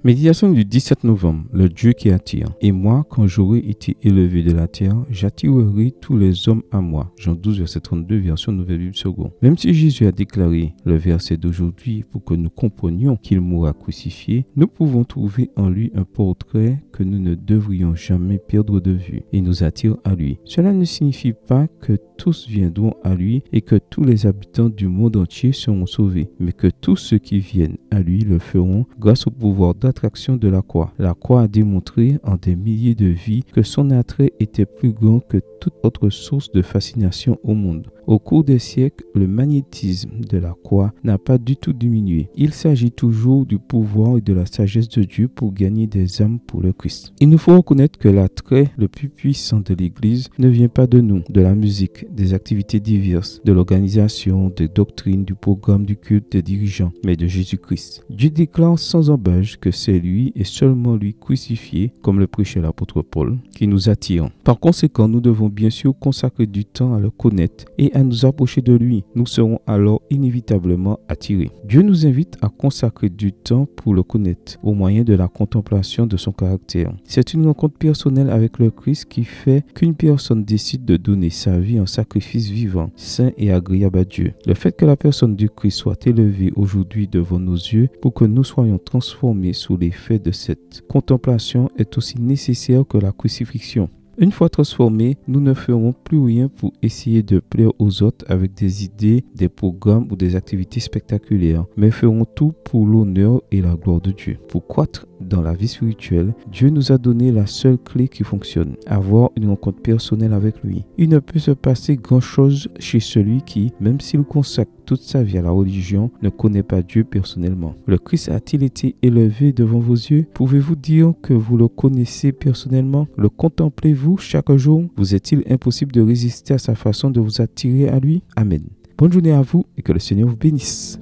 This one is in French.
Méditation du 17 novembre, le Dieu qui attire. Et moi, quand j'aurai été élevé de la terre, j'attirerai tous les hommes à moi. Jean 12, verset 32, version Nouvelle Bible Seconde. Même si Jésus a déclaré le verset d'aujourd'hui pour que nous comprenions qu'il mourra crucifié, nous pouvons trouver en lui un portrait que nous ne devrions jamais perdre de vue et nous attire à lui. Cela ne signifie pas que tous viendront à lui et que tous les habitants du monde entier seront sauvés, mais que tous ceux qui viennent à lui le feront grâce au pouvoir d'attraction de la croix. La croix a démontré en des milliers de vies que son attrait était plus grand que toute autre source de fascination au monde. Au cours des siècles, le magnétisme de la croix n'a pas du tout diminué. Il s'agit toujours du pouvoir et de la sagesse de Dieu pour gagner des âmes pour le Christ. Il nous faut reconnaître que l'attrait le plus puissant de l'Église ne vient pas de nous, de la musique, des activités diverses, de l'organisation, des doctrines, du programme du culte des dirigeants, mais de Jésus-Christ. Dieu déclare sans embâche que c'est lui et seulement lui crucifié, comme le prêchait l'apôtre Paul, qui nous attire. Par conséquent, nous devons bien sûr consacrer du temps à le connaître et à nous approcher de lui. Nous serons alors inévitablement attirés. Dieu nous invite à consacrer du temps pour le connaître au moyen de la contemplation de son caractère. C'est une rencontre personnelle avec le Christ qui fait qu'une personne décide de donner sa vie en sacrifice vivant, saint et agréable à Dieu. Le fait que la personne du Christ soit élevée aujourd'hui devant nos yeux pour que nous soyons transformés sous l'effet de cette contemplation est aussi nécessaire que la crucifixion. Une fois transformés, nous ne ferons plus rien pour essayer de plaire aux autres avec des idées, des programmes ou des activités spectaculaires, mais ferons tout pour l'honneur et la gloire de Dieu. Pour croître dans la vie spirituelle, Dieu nous a donné la seule clé qui fonctionne, avoir une rencontre personnelle avec lui. Il ne peut se passer grand-chose chez celui qui, même s'il consacre toute sa vie à la religion, ne connaît pas Dieu personnellement. Le Christ a-t-il été élevé devant vos yeux? Pouvez-vous dire que vous le connaissez personnellement? Le contemplez-vous chaque jour? Vous est-il impossible de résister à sa façon de vous attirer à lui? Amen. Bonne journée à vous et que le Seigneur vous bénisse.